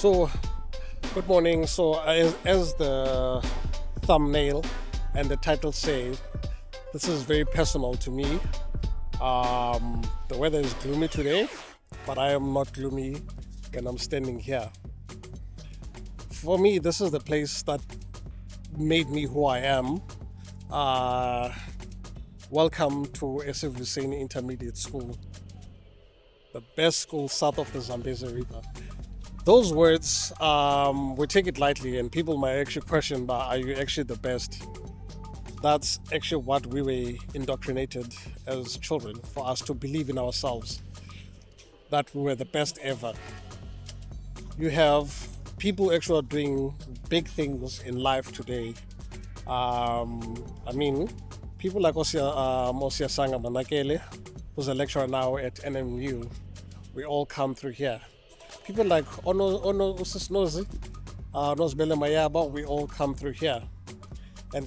So, good morning. So, as the thumbnail and the title say, this is very personal to me. The weather is gloomy today, but I am not gloomy and I'm standing here. For me, this is the place that made me who I am. Welcome to Sivuyiseni Intermediate School, the best school south of the Zambezi River. Those words, we take it lightly and people might actually question, but are you actually the best? That's actually what we were indoctrinated as children, for us to believe in ourselves, that we were the best ever. You have people actually doing big things in life today. People like Siya Manakele, who's a lecturer now at NMU, we all come through here. People like Nozi Mayaba, we all come through here. And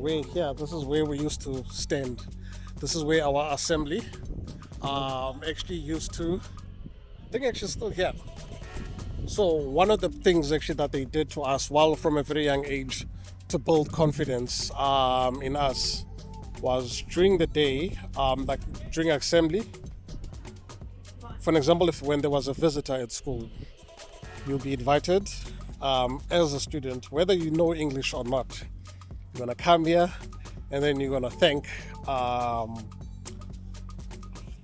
way here, this is where we used to stand. This is where our assembly actually used to, I think actually still here. So one of the things actually that they did to us while from a very young age to build confidence in us was during the day, like during assembly. For an example, when there was a visitor at school, you'll be invited as a student, whether you know English or not. You're gonna come here and then you're gonna thank the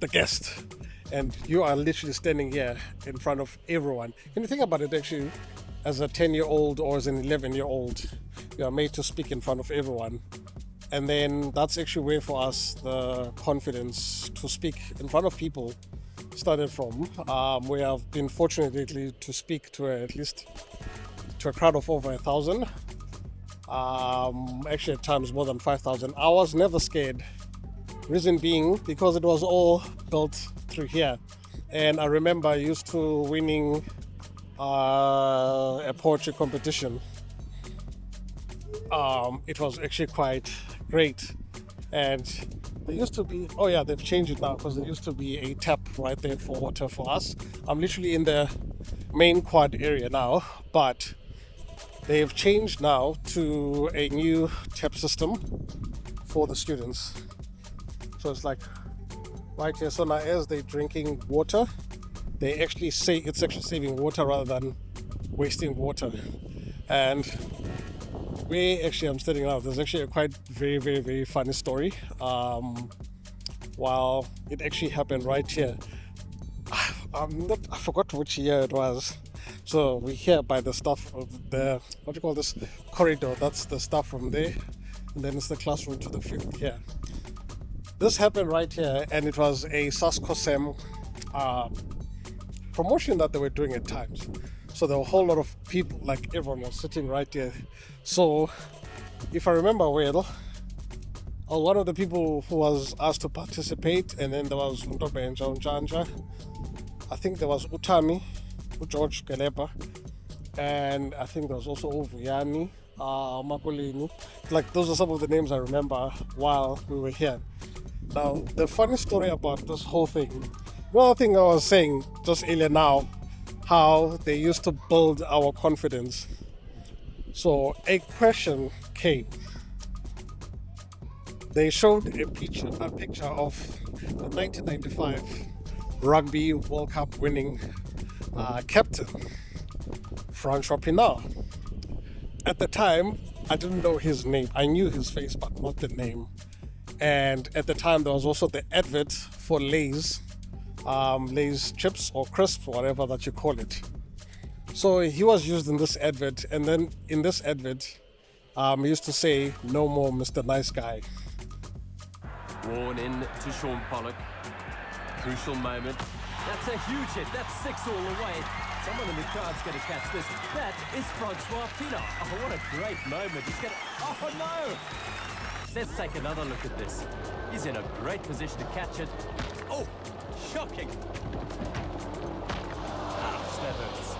guest. And you are literally standing here in front of everyone. Can you think about it actually, as a 10-year-old or as an 11-year-old, you are made to speak in front of everyone. And then that's actually where for us the confidence to speak in front of people started from. We have been fortunate lately to speak to at least to a crowd of over 1,000. Actually at times more than 5,000. I was never scared. Reason being because it was all built through here. And I remember used to winning a poetry competition. It was actually quite great. And there used to be, they've changed it now because there used to be a tap right there for water for us. I'm literally in the main quad area now, but they've changed now to a new tap system for the students. So it's like right here. So now as they're drinking water, they actually say it's actually saving water rather than wasting water. And where actually I'm standing now, there's actually a quite very, very, very funny story. While it actually happened right here. I forgot which year it was. So we're here by the stuff of the, what do you call this, corridor. That's the stuff from there. And then it's the classroom to the field here. This happened right here, and it was a SASCOSEM promotion that they were doing at times. So there were a whole lot of people, like everyone was sitting right here. So if I remember well, I was one of the people who was asked to participate, and then there was Untobe and Janja. I think there was Utami, George Galepa, and I think there was also Ovuyani, Makolini. Like those are some of the names I remember while we were here. Now, the funny story about this whole thing, one thing I was saying just earlier now, how they used to build our confidence. So a question came. They showed a picture of the 1995 Rugby World Cup winning captain, Francois Pienaar. At the time, I didn't know his name. I knew his face, but not the name. And at the time, there was also the advert for Lay's chips or crisps, whatever that you call it. So he was used in this advert, and then in this advert, he used to say, "No more Mr. Nice Guy." Worn in to Sean Pollock. Crucial moment. That's a huge hit. That's 6 all the way. Someone in the crowd's going to catch this. That is Francois Pienaar. Oh, what a great moment. He's going to... Oh, no! Let's take another look at this. He's in a great position to catch it. Oh, shocking. Ouch, that hurts.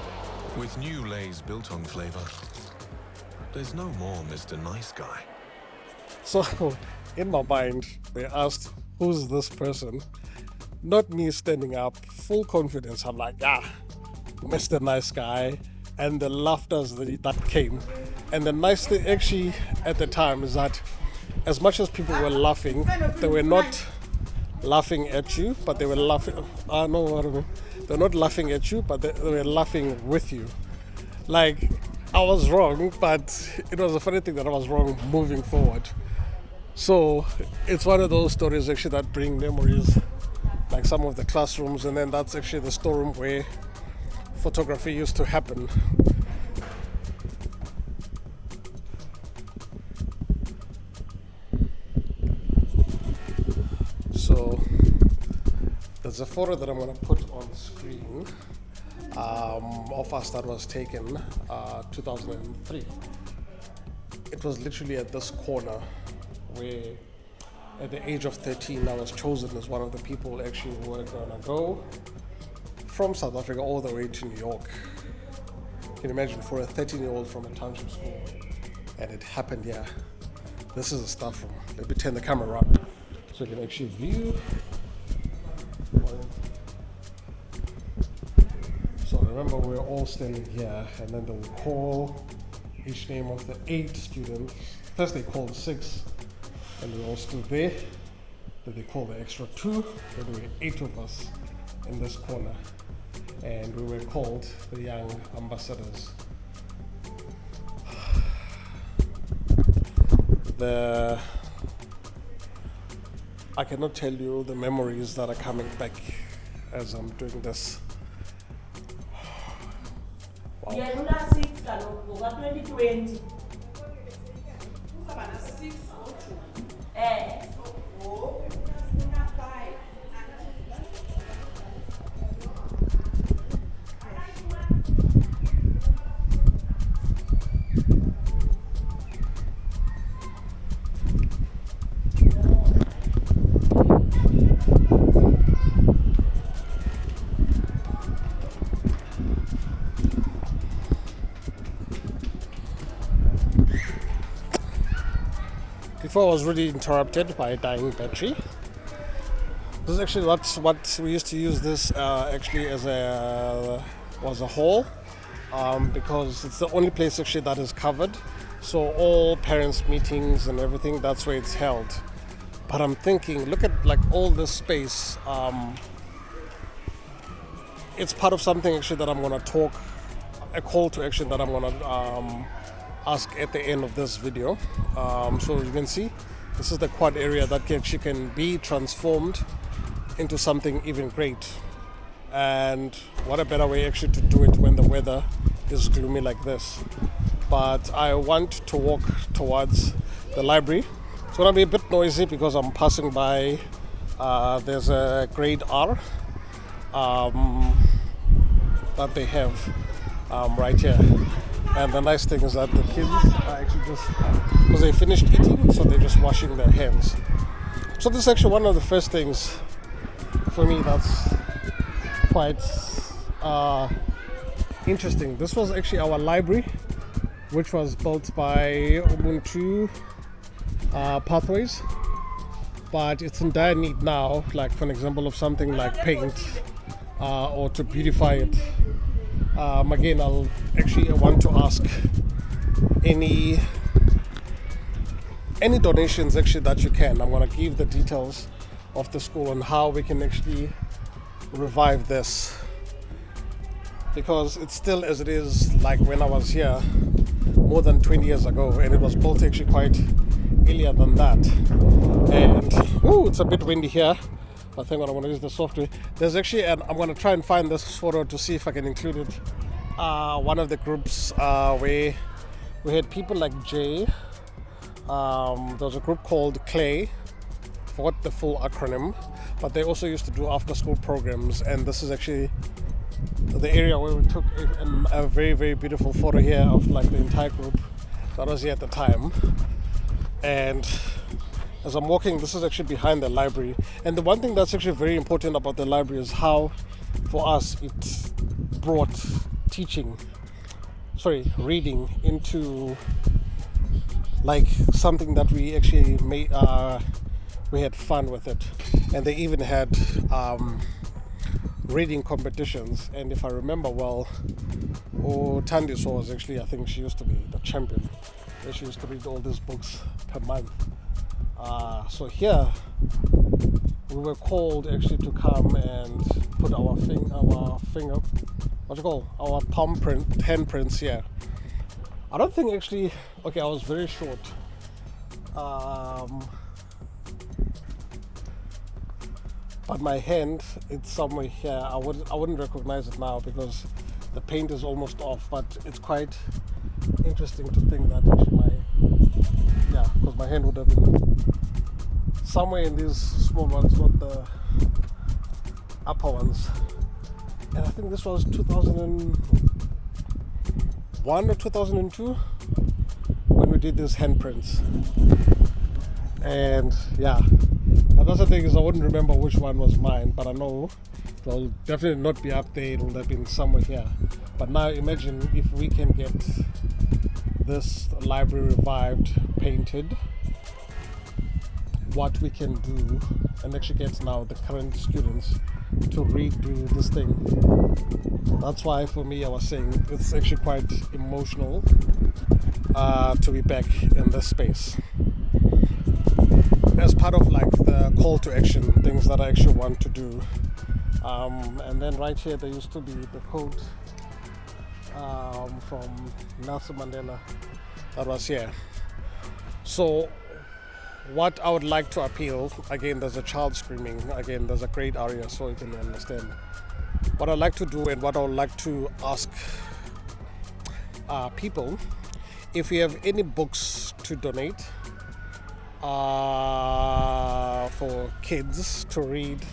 With new Lay's built on flavor, there's no more Mr. Nice Guy. So, in my mind, they asked, who's this person? Not me standing up, full confidence. I'm like, Mr. Nice Guy, and the laughters that came. And the nice thing actually at the time is that as much as people were laughing, they were not laughing at you, but they were laughing. They're not laughing at you, but they were laughing with you. Like, I was wrong, but it was a funny thing that I was wrong moving forward. So it's one of those stories actually that bring memories, like some of the classrooms, and then that's actually the storeroom where photography used to happen. So there's a photo that I'm going to put on screen of us that was taken 2003. It was literally at this corner where at the age of 13 I was chosen as one of the people actually who were going to go from South Africa all the way to New York. Can you imagine, for a 13-year-old from a township school? And it happened here. This is the stuff from, let me turn the camera up so you can actually view. So remember, we're all standing here, and then they will call each name of the 8 students. First they called 6, and we all stood there. Then they called the extra 2, then there were 8 of us in this corner. And we were called the young ambassadors. I cannot tell you the memories that are coming back as I'm doing this. Wow. 2020. Before I was really interrupted by a dying battery. This is actually what we used to use this actually as a hall, because it's the only place actually that is covered. So all parents' meetings and everything, that's where it's held. But I'm thinking, look at like all this space. It's part of something actually that I'm gonna talk, a call to action that I'm gonna ask at the end of this video. So you can see, this is the quad area that actually can be transformed into something even great. And what a better way actually to do it when the weather is gloomy like this. But I want to walk towards the library. It's gonna be a bit noisy because I'm passing by, there's a grade R that they have right here. And the nice thing is that the kids are actually just, because they finished eating, so they're just washing their hands. So this is actually one of the first things for me that's quite interesting. This was actually our library, which was built by Ubuntu Pathways, but it's in dire need now, like for an example of something like paint or to beautify it. Again, I'll actually want to ask any donations actually that you can. I'm going to give the details of the school and how we can actually revive this, because it's still as it is like when I was here more than 20 years ago, and it was built actually quite earlier than that. And it's a bit windy here. I think I want to use the software. There's actually, I'm going to try and find this photo to see if I can include it. One of the groups where we had people like Jay. There was a group called Clay. Forgot the full acronym, but they also used to do after-school programs. And this is actually the area where we took a very, very beautiful photo here of like the entire group that was here at the time. And as I'm walking, this is actually behind the library. And the one thing that's actually very important about the library is how, for us, it brought reading into like something that we actually made, we had fun with it. And they even had reading competitions, and if I remember well, Tandiso was actually, I think she used to be the champion. She used to read all these books per month. So here we were called actually to come and put our finger, our palm print, handprints here. I don't think actually, okay, I was very short. But my hand, it's somewhere here. I wouldn't recognize it now because the paint is almost off, but it's quite interesting to think that actually because my hand would have been somewhere in these small ones, not the upper ones. And I think this was 2001 or 2002 when we did these handprints. And yeah, another thing is I wouldn't remember which one was mine, but I know it will definitely not be up there. It will have been somewhere here. But now imagine if we can get this library revived, painted, what we can do, and actually get now the current students to redo this thing. That's why for me I was saying it's actually quite emotional to be back in this space. As part of like the call to action, things that I actually want to do. And then right here there used to be the quote from Nelson Mandela that was here. So what I would like to appeal, again there's a child screaming, again there's a great area so you can understand. What I'd like to do and what I would like to ask people, if you have any books to donate for kids to read,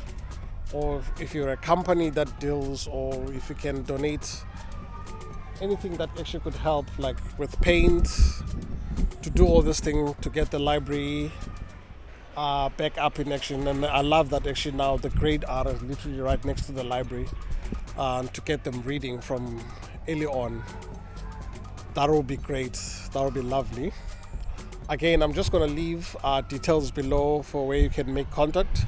or if you're a company that deals, or if you can donate anything that actually could help, like with paint, to do all this thing to get the library back up in action. And I love that actually now the grade R is literally right next to the library, to get them reading from early on. That would be great. That would be lovely. Again, I'm just going to leave details below for where you can make contact,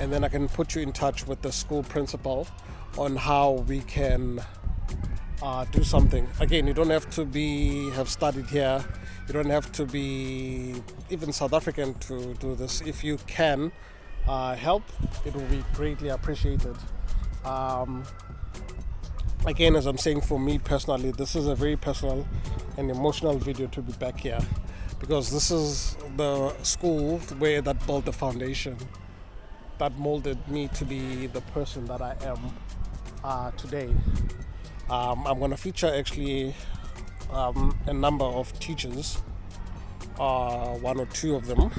and then I can put you in touch with the school principal on how we can do something. Again, you don't have to have studied here. You don't have to be even South African to do this. If you can help, it will be greatly appreciated. Again, as I'm saying, for me personally, this is a very personal and emotional video to be back here, because this is the school where that built the foundation that molded me to be the person that I am today. I'm going to feature actually a number of teachers, one or two of them,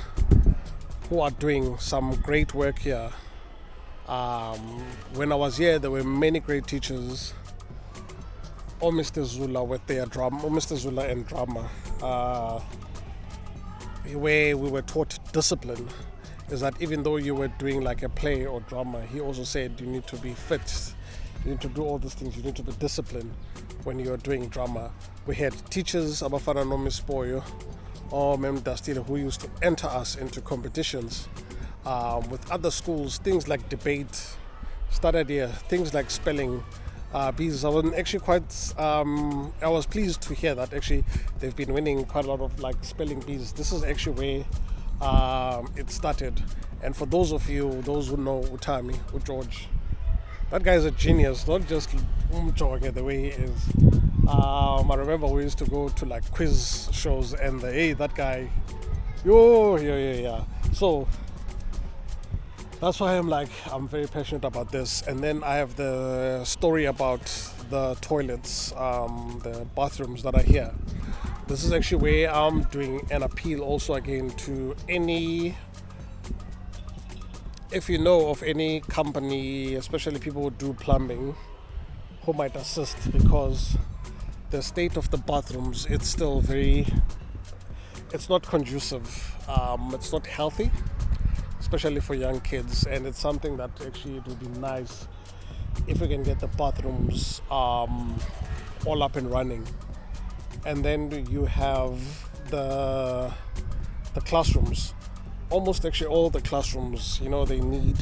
who are doing some great work here. When I was here, there were many great teachers. Mr. Zula with their drama, Mr. Zula and drama, where we were taught discipline. Is that even though you were doing like a play or drama, he also said you need to be fit, you need to do all these things, you need to be disciplined when you're doing drama. We had teachers, Abafana no Miss Boyo or Mem Dastile, who used to enter us into competitions with other schools, things like debate, started here, things like spelling bees. I was actually quite, I was pleased to hear that actually they've been winning quite a lot of like spelling bees. This is actually where it started. And for those of you, those who know Utami, George, that guy is a genius, not just Umjoge the way he is. I remember we used to go to like quiz shows and that guy, yeah. So that's why I'm very passionate about this. And then I have the story about the toilets, the bathrooms that are here. This is actually where I'm doing an appeal also again to any, if you know of any company, especially people who do plumbing, who might assist, because the state of the bathrooms, it's still it's not conducive, it's not healthy, especially for young kids, and it's something that actually it would be nice if we can get the bathrooms all up and running. And then you have the classrooms. Almost actually all the classrooms, they need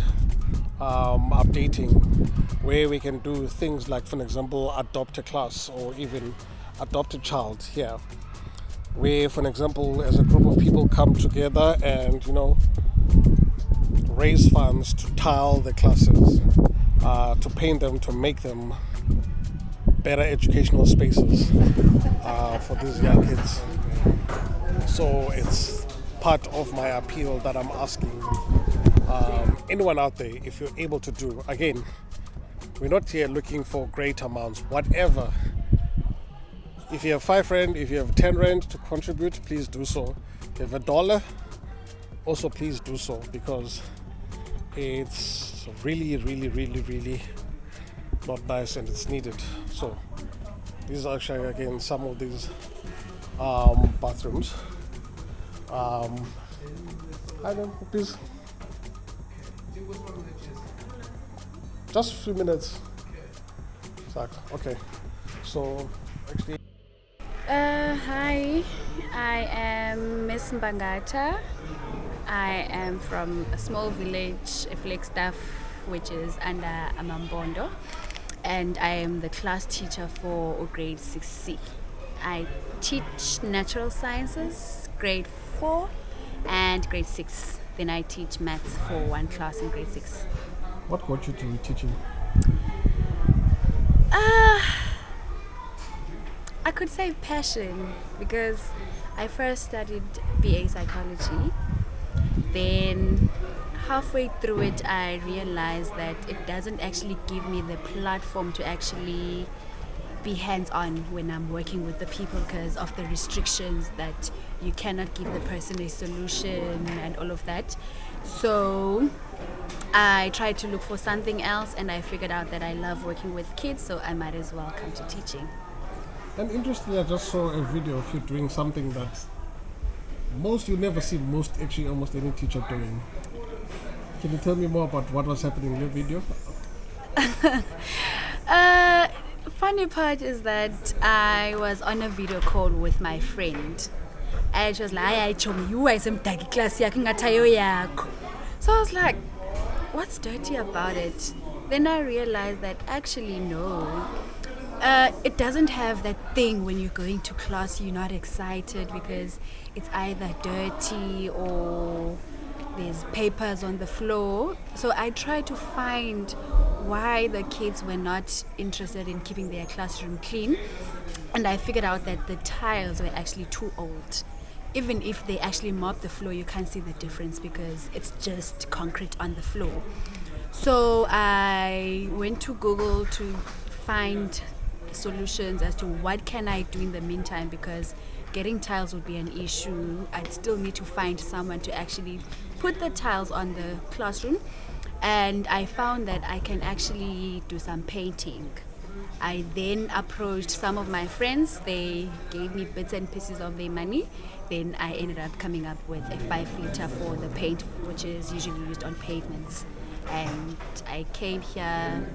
updating, where we can do things like, for example, adopt a class or even adopt a child here, where, for example, as a group of people come together and raise funds to tile the classes, to paint them, to make them better educational spaces for these young kids. So it's part of my appeal that I'm asking anyone out there, if you're able to do. Again, we're not here looking for great amounts. Whatever. If you have 5 rand, if you have 10 rand to contribute, please do so. If you have $1, also please do so, because it's really, really, really, really not nice and it's needed. So these are actually, again, some of these bathrooms. I know, please. Just a few minutes. Okay. So actually. Hi, I am Miss Mbangata. I am from a small village, Flagstaff, which is under Amambondo, and I am the class teacher for grade 6C. I teach natural sciences, grade 4 and grade 6. Then I teach maths for one class in grade 6. What got you to be teaching? I could say passion, because I first studied BA psychology. Then halfway through it, I realized that it doesn't actually give me the platform to actually be hands-on when I'm working with the people, because of the restrictions that you cannot give the person a solution and all of that. So I tried to look for something else, and I figured out that I love working with kids, so I might as well come to teaching. And interestingly, I just saw a video of you doing something that you never see almost any teacher doing. Can you tell me more about what was happening in your video? Funny part is that I was on a video call with my friend, and she was like, "Hayi chomi, you are some dagi class yakho ngathayo yakho." So I was like, what's dirty about it? Then I realized that actually no. It doesn't have that thing when you're going to class, you're not excited because it's either dirty or there's papers on the floor. So I tried to find why the kids were not interested in keeping their classroom clean. And I figured out that the tiles were actually too old. Even if they actually mop the floor, you can't see the difference because it's just concrete on the floor. So I went to Google to find solutions as to what can I do in the meantime, because getting tiles would be an issue. I'd still need to find someone to actually put the tiles on the classroom, and I found that I can actually do some painting. I then approached some of my friends. They gave me bits and pieces of their money. Then I ended up coming up with a 5 liter for the paint, which is usually used on pavements. And I came here,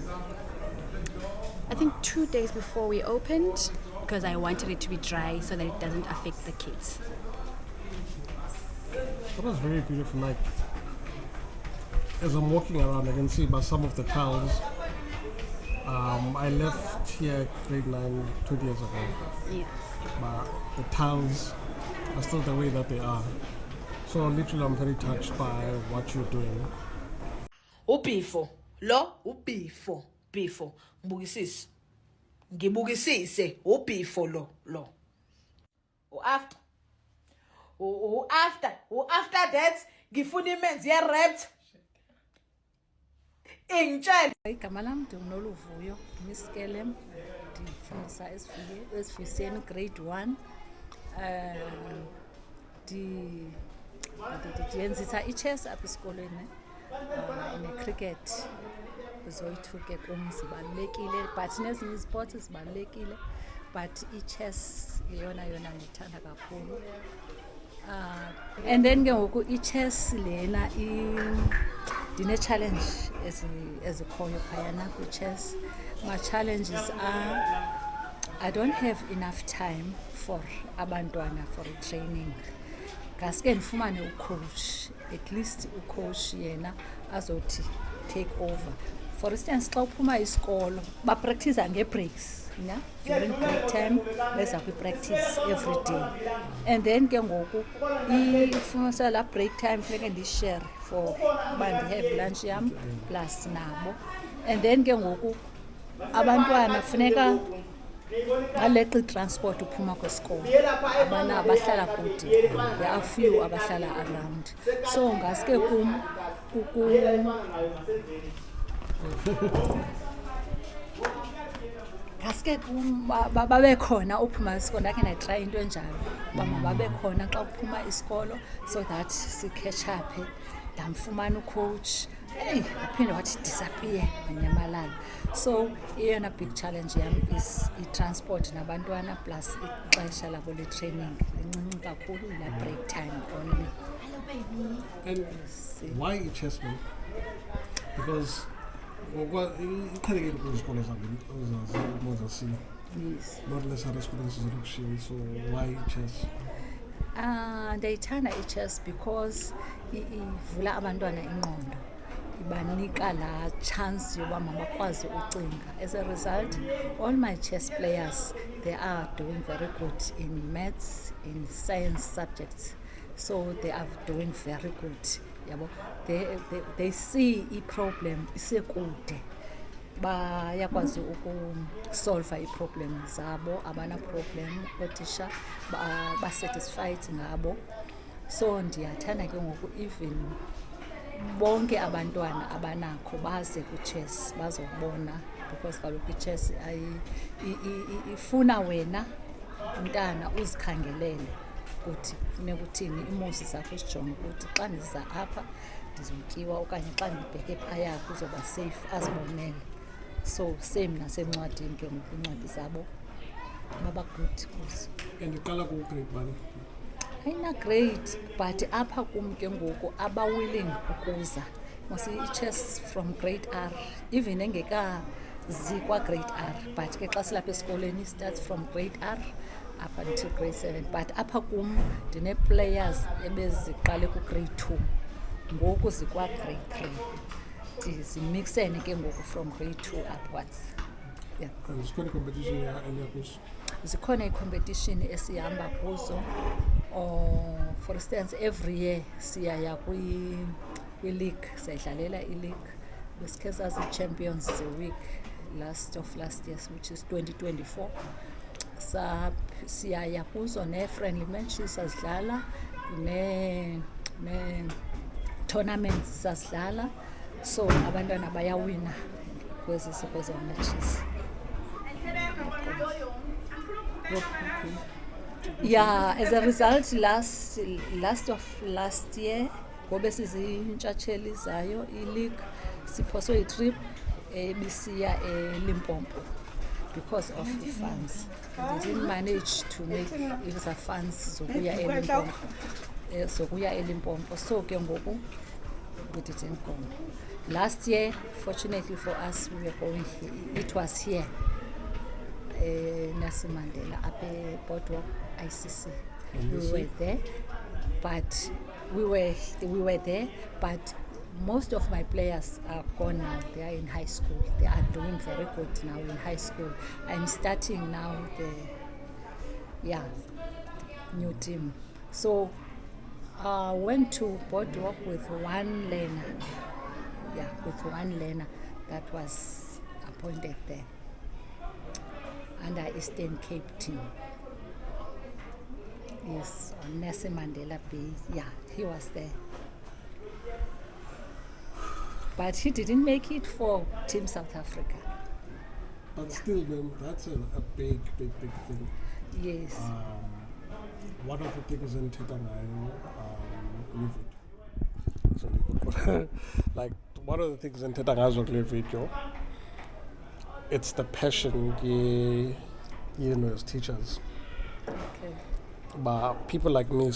I think 2 days before we opened, because I wanted it to be dry so that it doesn't affect the kids. That was very beautiful. Like, as I'm walking around, I can see by some of the tiles. I left here grade 9 2 years ago. Yeah. But the tiles are still the way that they are. So literally, I'm very touched by what you're doing. Ubifo lo ubifo bifo ngibukisise ngibukisise ubifo lo after that ngifuna imenzi ye wrapped ingitshela igama lami ndinoluvuyo Miss Kelem, ndifundisa esifuyiseni grade 1. ndiyenzisa ichess apha esikolweni ne-cricket. Zoyi-2 ke kum zibalulekile, but nezinye izipoti zibalulekile, but ichess yeyona ndithanda kakhulu. And then ke ngoku ichess lena ndine-challenge ezikhoyo phayana kwi-chess. My challenges are I don't have enough time for abantwana for training. Ngaske ndifumane ucoach, at least ucoach yena azothi take over. For instance, xa uphuma isikolo bapractice nge-breaks. Yeah? During break time, beza kwi-practice every day. And then ke ngoku ifumasa la break time funeka ndishare for uba ndihe lunch yam plus nabo. And then ke ngoku abantwana funeka baleqa i-transport uphuma kwesikolo. Abana bahlala kude. There are few abahlala around. So ngaske kum ngaske babe khona uphuma isikolo. Ndakhe ndayitry into enjalo uba mababe khona xa uphuma isikolo so that si-catch up. Ndamfumana ucoach, aphinde wathi disappear wanyamalala. So eyona big challenge yam is i-transport nabantwana plus ixesha labo le-training lincinci kakhulu, la break time only. And why i-chess, man? Because iqhelekile kwizikolo zabemozasiya, Yes. not less other schools ezilokishini, so why i-chess? Ndiyayithanda i-chess because ivula abantwana ingqondo, ibanika laa chance yoba mabakwazi ucinga. As a result, all my chess players, they are doing very good in maths, in science subjects. So they are doing very good. Yabo. They see i-problem isekude. Bayakwazi ukusolve i-problem zabo, abana problem, otisha ba-satisfied ngabo. So ndiyathanda ke ngoku even bonke abantwana abanakho baze kwi-chess bazobona, because kaloku i-chess ifuna wena mntana uzikhangelele ukuthi funeka uthini, iimosi zakho uzijonge ukuthi xa ndiza apha ndizotyiwa okanye xa ndibheke phaya kuzoba safe, azibonele. So same nasencwadini ke ngoku iincwadi zabo baba good kuzo. And uqala ku-grade bani? Ayina-grade, but apha kum ke ngoku aba-willing ukuza. Mos i-chess from grade R, even engekazi kwa-grade R, but ke xa silapha esikoleni starts from grade R up until grade 7. But apha kum ndine-players ebeziqale ku-grade 2, ngoku zikwa-grade 3. Zimixene ke ngoku from grade 2 upwards. Yeah. And zikhona i-competition eya kuzo? Zikhona i-competition esihamba kuzo. For instance, every year siyaya kwi-league, siyadlalela i-league. Besikhe sazi-champions the last year, which is 2024. Siyaya kuzo ne-friendly matches sasidlala, ne-tournaments sasidlala. So abantwana bayawina kwezo matches. Yeah, as a result, last of last year, ngobe sizintshatsheli zayo i-league, siphoswe i-trip ebisiya eLimpopo because of the funds. They didn't manage to make the funds zokuya eLimpopo. So ke ngoku we didn't go. Last year, fortunately for us, we were going here. It was here. Nozi Mayaba up at Boardwalk ICC. We were there, but most of my players are gone now. They are in high school. They are doing very good now in high school. I'm starting now the new team. So I went to Boardwalk with one learner. Yeah, with one learner that was appointed there under Eastern Cape team. Yes, on Nozi Mayaba base. Yeah, he was there. But he didn't make it for Team South Africa. But still, man, that's a big thing. Yes. One of the things in Tetangayo, so you could put, like, one of the things in Tetangayo video, it's the passion, you know, as teachers. Okay. But people like me,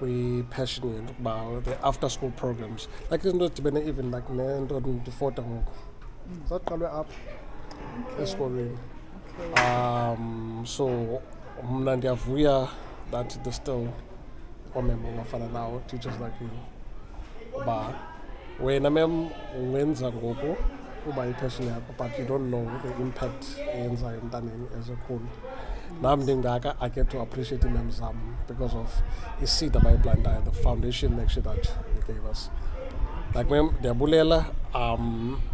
we passionate about the after school programs. Like it's not even like the photo that color up escorting. So Mnandiavuya that there's still remember now teachers like you uba wena mem ungenza ngoku kuba ipassion yakho, but you don't know the impact eyenzayo emntaneni as a whole. Nam ndingaka, I get to appreciate imam zam because of i-seed abayiplantayo, the foundation actually that they gave us. Like mem ndiyabulela,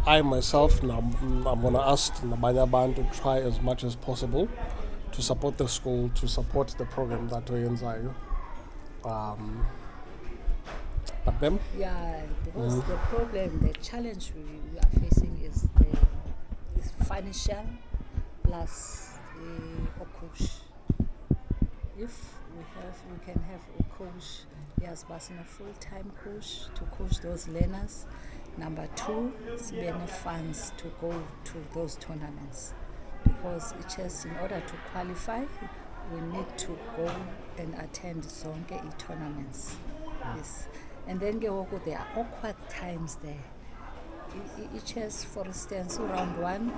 I myself I'm gonna ask nabanye abantu to try as much as possible to support the school, to support the program that oyenzayo. But them? Yeah, because the problem, the challenge we are facing is financial plus a coach. If we can have a coach, yes, but a full-time coach to coach those learners. Number two, SBN funds to go to those tournaments, because it is in order to qualify, we need to go and attend zonke tournaments. Yes. And then there are awkward times there. Each has, for instance, round one,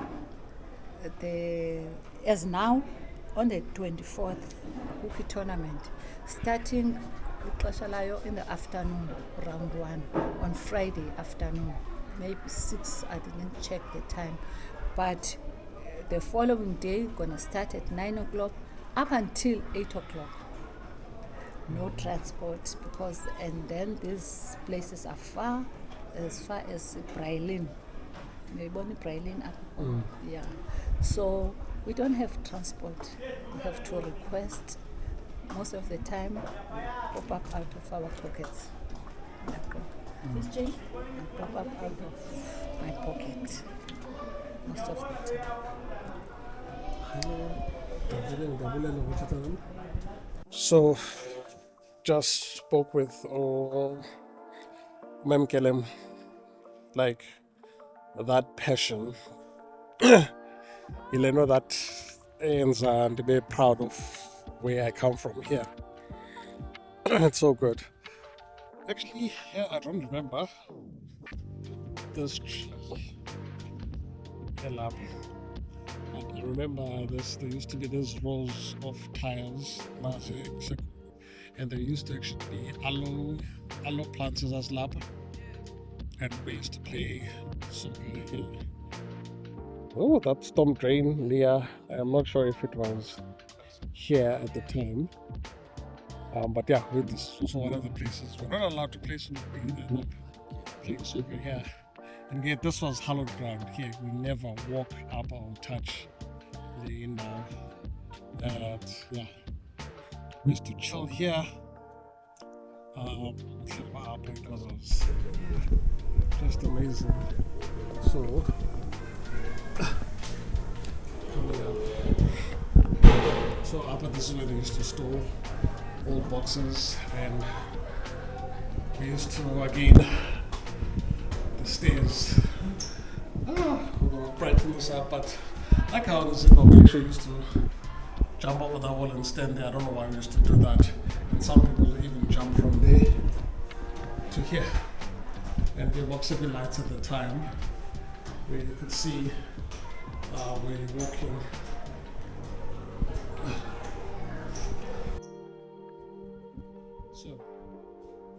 as now, on the 24th, cookie tournament, starting in the afternoon, round one, on Friday afternoon, maybe 6, I didn't check the time. But the following day, gonna start at 9 o'clock up until 8 o'clock. No transport, because, and then these places are far as Brailin. Yeah. So we don't have transport. We have to request. Most of the time, pop up out of our pockets. This change? Pop up out of my pocket. Most of the time. So, just spoke with Mem Kelem, like that passion. You know that and to be proud of where I come from here. It's so good. Actually, yeah, I don't remember this tree. I remember this. There used to be these rows of tiles, and there used to actually be aloe plants as lab, and we used to play soccer here. Oh, that storm drain, Leah. I'm not sure if it was here at the time. But yeah, this was one of the places. We're not allowed to play soccer here. And yet this was hallowed ground here. We never walk up or touch the indoor. Yeah. We used to chill here. It was just amazing. So up at this is where they used to store all boxes, and we used to again the stairs. We're gonna brighten this up, but like how the zipper, we actually used to jump over the wall and stand there. I don't know why we used to do that. And some people even jump from there to here. And there were city lights at the time where you could see where you're walking. So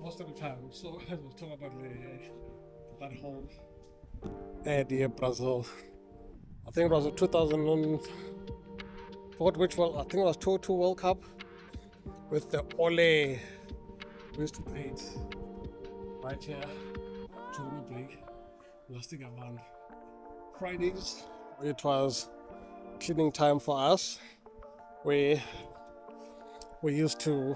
most of the time, so I was talking about that whole idea Brazil. I think it was a 2000 which one? I think it was 2-2 World Cup with the Ole. We used to play it right here during the break. Lasting around Fridays. It was cleaning time for us. We used to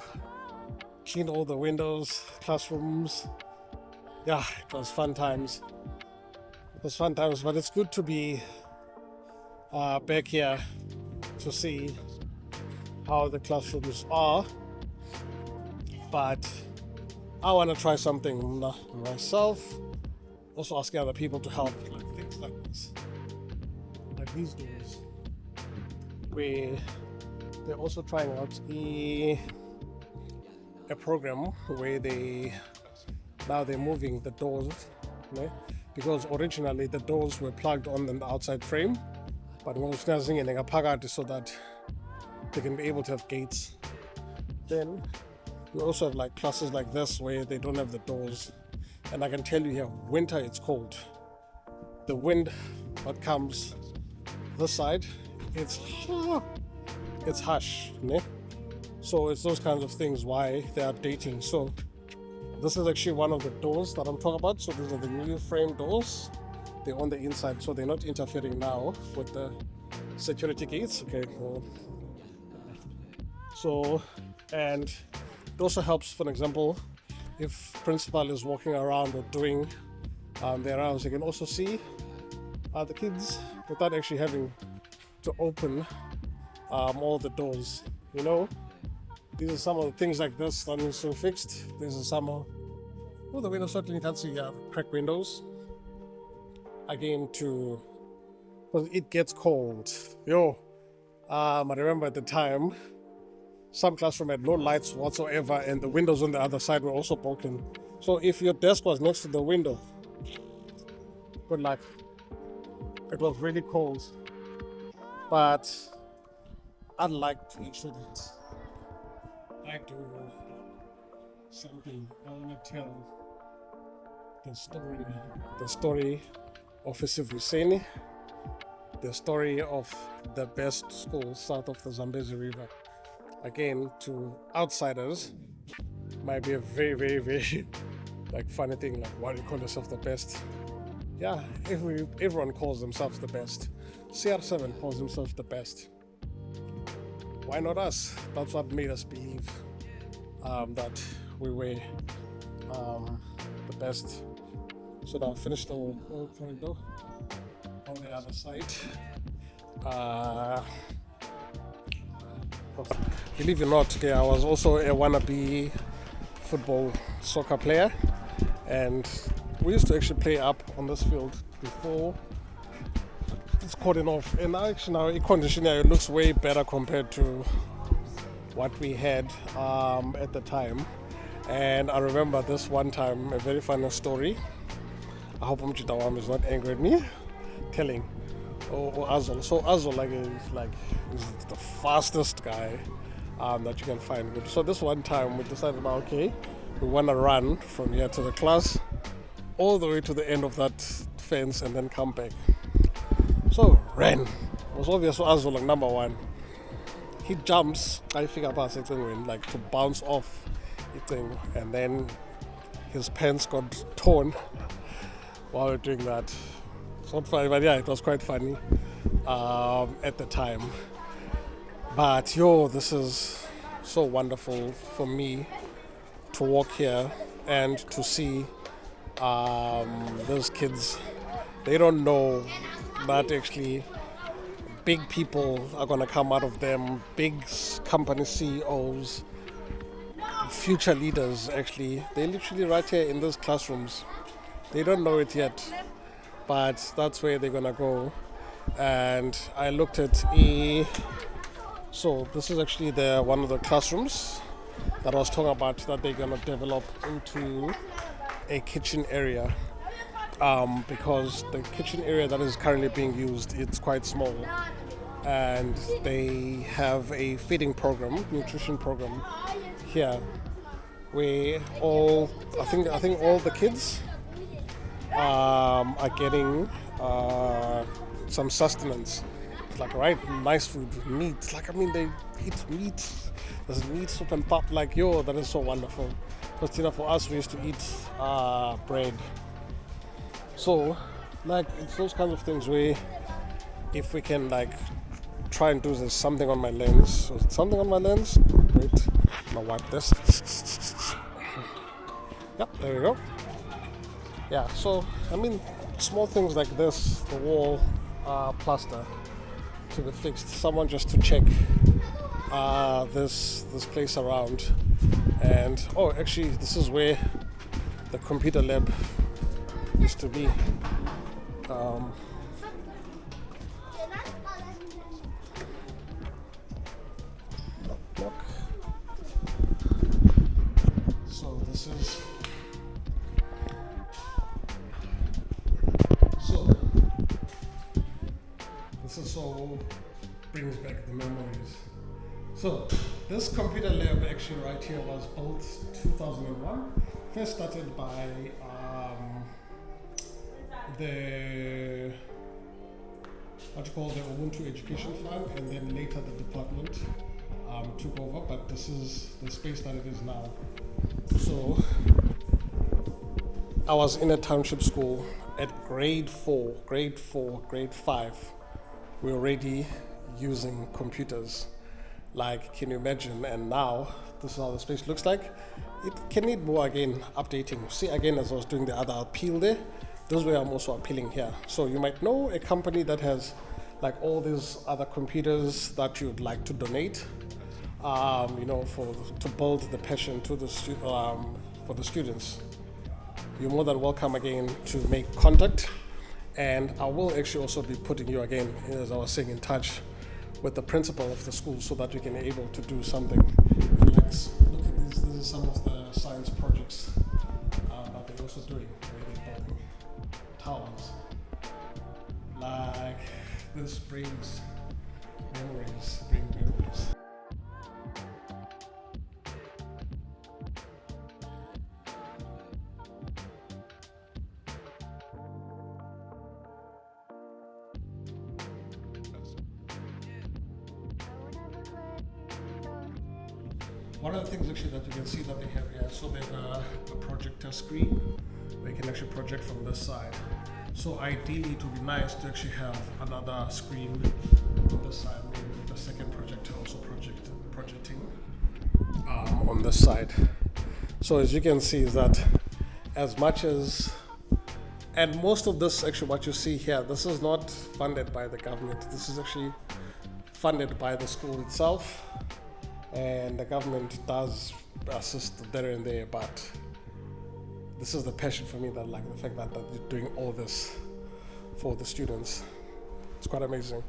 clean all the windows, classrooms. Yeah, it was fun times. But it's good to be back here to see how the classrooms are. But I want to try something myself. Also asking other people to help, like things like this, like these doors. They're also trying out a program where they're moving the doors, because originally the doors were plugged on the outside frame, but we're fixing it so that they can be able to have gates. Then we also have like classes like this where they don't have the doors. And I can tell you here, winter it's cold. The wind that comes this side, it's harsh, ne? So it's those kinds of things why they are dating. So this is actually one of the doors that I'm talking about. So these are the new frame doors. They're on the inside, so they're not interfering now with the security gates. Okay. So, and it also helps, for example, if principal is walking around or doing their rounds, you can also see the kids without actually having to open all the doors. You know, these are some of the things like this that is so fixed. These are some of the windows. Certainly, you can see cracked windows. Again, because it gets cold. I remember at the time, some classroom had no lights whatsoever, and the windows on the other side were also broken. So if your desk was next to the window, good luck. It was really cold. But I'd like to make sure that I do something. I want to tell the story of Sivuyiseni, the story of the best school south of the Zambezi River. Again, to outsiders, might be a very, very, very funny thing. Like, why do you call yourself the best? Yeah, everyone calls themselves the best. CR7 calls himself the best. Why not us? That's what made us believe that we were the best. So now finish the whole corridor on the other side. Believe it or not, I was also a wannabe soccer player, and we used to actually play up on this field before it's cordoned off. And actually now in condition here, it looks way better compared to what we had at the time. And I remember this one time, a very funny story. I hope Mchitawam is not angry at me telling Azol. So Azol is the fastest guy that you can find. So this one time we decided, we want to run from here to the class all the way to the end of that fence and then come back. So ran. It was obvious for Azol, number one. He jumps, I figure past it to bounce off the thing, and then his pants got torn while we were doing that. It's not funny, but yeah, it was quite funny at the time. But this is so wonderful for me to walk here and to see those kids. They don't know that actually big people are going to come out of them, big company CEOs, future leaders actually. They're literally right here in those classrooms. They don't know it yet, but that's where they're gonna go. And I looked at so this is actually one of the classrooms that I was talking about that they're gonna develop into a kitchen area, because the kitchen area that is currently being used, it's quite small, and they have a feeding program, nutrition program here, where I think all the kids are getting some sustenance. It's nice food, meat. They eat meat. There's meat, soup and pap. That is so wonderful. Because for us, we used to eat bread. So, it's those kinds of things where if we can try and do this something on my lens. So something on my lens. Wait, I'm gonna wipe this. Yep, there we go. Yeah, so small things like this, the wall plaster to be fixed, someone just to check this place around. And actually this is where the computer lab used to be. Look. So this is so brings back the memories. So This computer lab actually right here was built 2001. First started by the Ubuntu Education Fund, and then later the department took over, but this is the space that it is now. So I was in a township school at grade 4, grade 5. We're already using computers. Like, can you imagine? And now this is how the space looks like. It can need more again updating. See, again, as I was doing the other appeal there, this is where I'm also appealing here. So you might know a company that has like all these other computers that you'd like to donate, to build the passion to the for the students. You're more than welcome again to make contact, and I will actually also be putting you again, as I was saying, in touch with the principal of the school so that we can be able to do something. Like, look at this. This is some of the science projects that they're also doing, where they're building towers. Like, this brings memories. One of the things actually that you can see that they have here, so they have a projector screen. They can actually project from this side. So ideally it would be nice to actually have another screen on this side, maybe with the second projector also projecting on this side. So as you can see is that as much as, and most of this actually what you see here, this is not funded by the government. This is actually funded by the school itself. And the government does assist there and there, but this is the passion for me, that like the fact that you're doing all this for the students. It's quite amazing.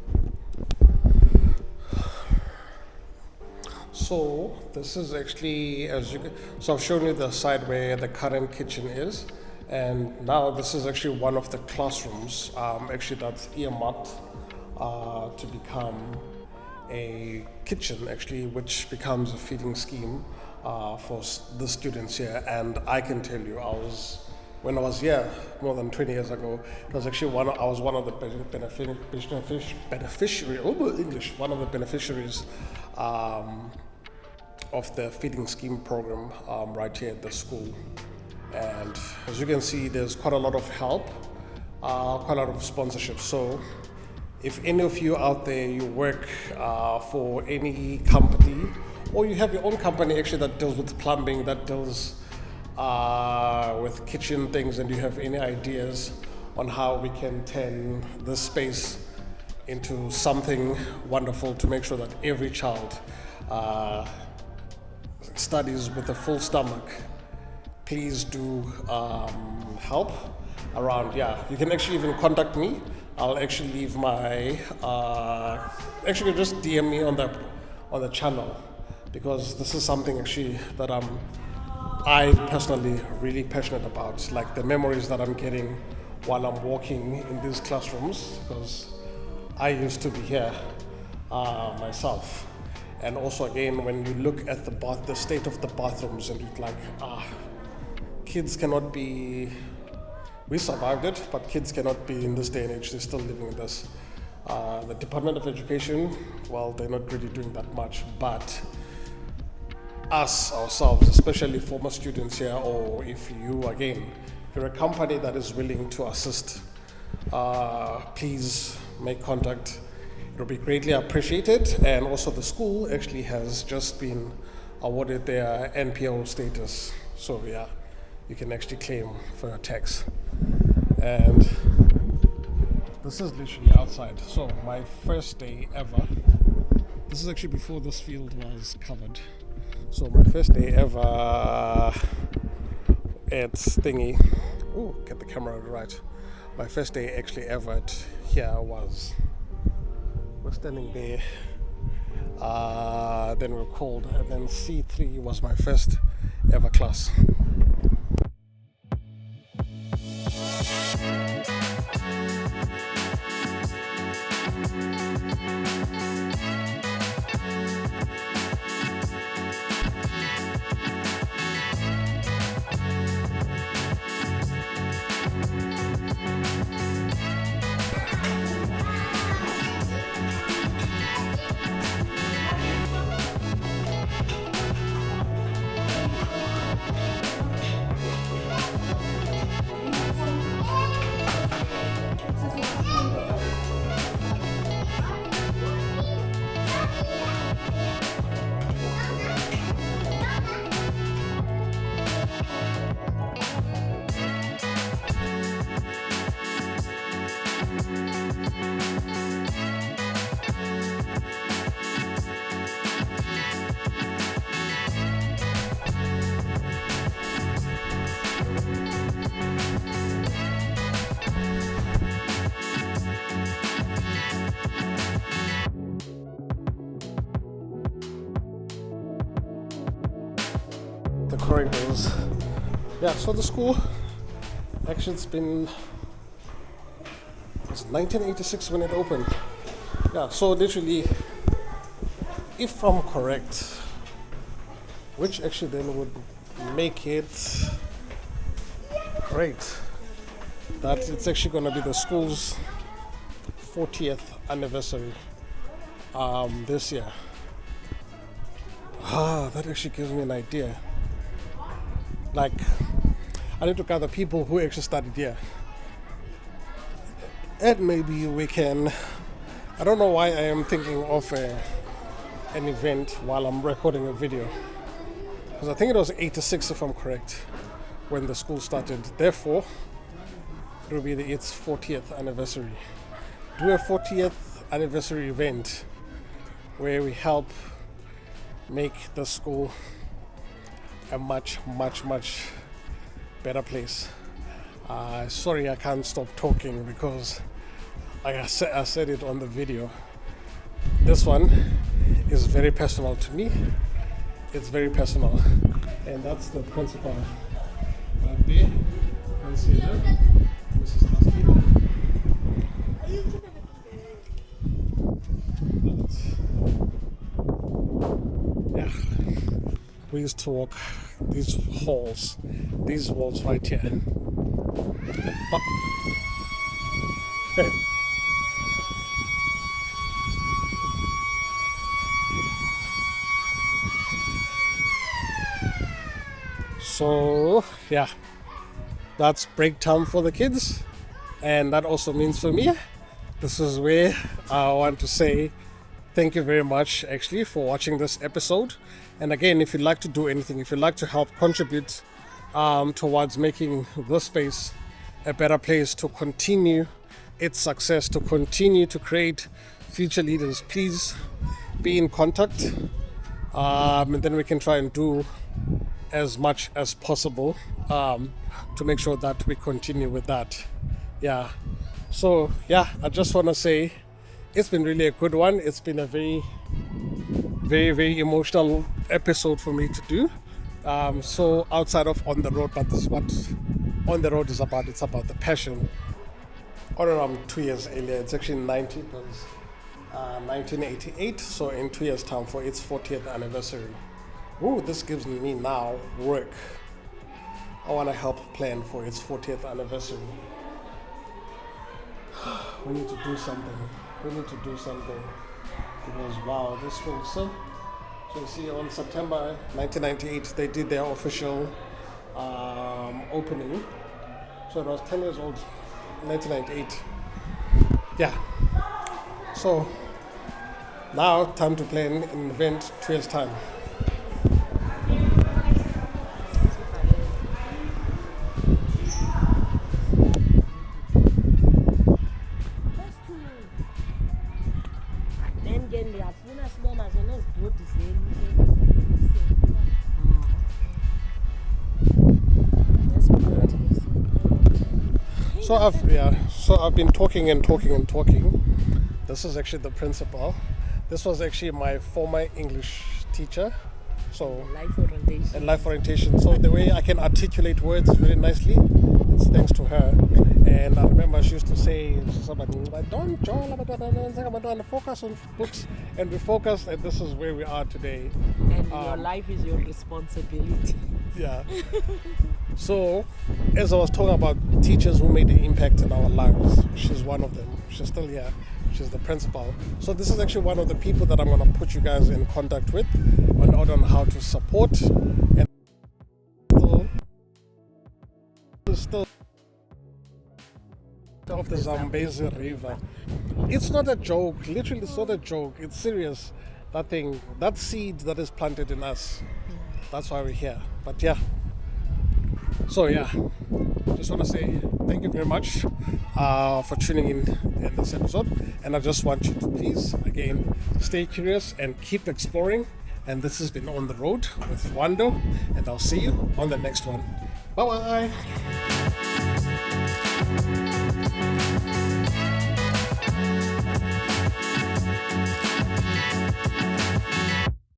So this is actually, so I've shown you the side where the current kitchen is, and now this is actually one of the classrooms actually that's earmarked to become a kitchen, actually, which becomes a feeding scheme for the students here. And I can tell you, when I was here more than 20 years ago, it was actually I was one of the beneficiaries of the feeding scheme program right here at the school. And as you can see, there's quite a lot of help, quite a lot of sponsorship. So if any of you out there, you work for any company, or you have your own company actually that deals with plumbing, that deals with kitchen things, and you have any ideas on how we can turn this space into something wonderful to make sure that every child studies with a full stomach, please do help around. Yeah, you can actually even contact me. I'll actually leave my, actually just DM me on the channel, because this is something actually that I personally really passionate about, like the memories that I'm getting while I'm walking in these classrooms, because I used to be here myself. And also again, when you look at the state of the bathrooms, and it's like, kids cannot be, we survived it, but kids cannot be in this day and age. They're still living in this. The Department of Education, well, they're not really doing that much, but us ourselves, especially former students here, or if you're a company that is willing to assist, please make contact. It'll be greatly appreciated. And also the school actually has just been awarded their NPO status. So yeah, you can actually claim for your tax. And this is literally outside. So my first day ever, this is actually before this field was covered. So my first day ever at thingy, oh, get the camera right. My first day actually ever at here was, we're standing there, then we're called, and then C3 was my first ever class. the corridors. Yeah, so the school actually it's 1986 when it opened. Yeah, so literally, if I'm correct, which actually then would make it great that it's actually going to be the school's 40th anniversary this year. That actually gives me an idea. Like, I need to gather people who actually studied here. And maybe we can, I don't know why I am thinking of an event while I'm recording a video. Because I think it was 86 if I'm correct, when the school started. Therefore, it will be its 40th anniversary. Do a 40th anniversary event where we help make the school a much, much, much better place. Sorry, I can't stop talking because like I said it on the video. This one is very personal to me. It's very personal. And that's the principal right there. You can see her, Mrs. Laskina. Yeah. We used to walk these halls, these walls right here. But, hey. So yeah, that's break time for the kids, and that also means for me, this is where I want to say thank you very much actually for watching this episode. And again, if you'd like to do anything, if you'd like to help contribute towards making this space a better place to continue its success, to continue to create future leaders, please be in contact, and then we can try and do as much as possible to make sure that we continue with that. Yeah, so yeah, I just want to say it's been really a good one. It's been a very, very, very emotional episode for me to do. So outside of On The Road, but this is what On The Road is about. It's about the passion. Around 2 years earlier, it's actually 1988, so in 2 years time for its 40th anniversary. Ooh, this gives me now work. I want to help plan for its 40th anniversary. We need to do something. Because wow, this school, so you see on September 1998, they did their official opening. So it was 10 years old, 1998. Yeah. So now time to plan an event 2 years time. So I've been talking. This is actually the principal. This was actually my former English teacher. So life orientation. So the way I can articulate words very nicely, it's thanks to her. And I remember she used to say, "Don't focus on books," and we focused, and this is where we are today. And your life is your responsibility. Yeah. So, as I was talking about teachers who made an impact in our lives, she's one of them. She's still here. She's the principal. So this is actually one of the people that I'm going to put you guys in contact with on how to support and still of the Zambezi River. It's not a joke. Literally, it's not a joke. It's serious. That thing, that seed that is planted in us. That's why we're here. But yeah. So yeah, just want to say thank you very much for tuning in this episode, and I just want you to please again stay curious and keep exploring. And this has been On The Road with Wando, and I'll see you on the next one. Bye bye.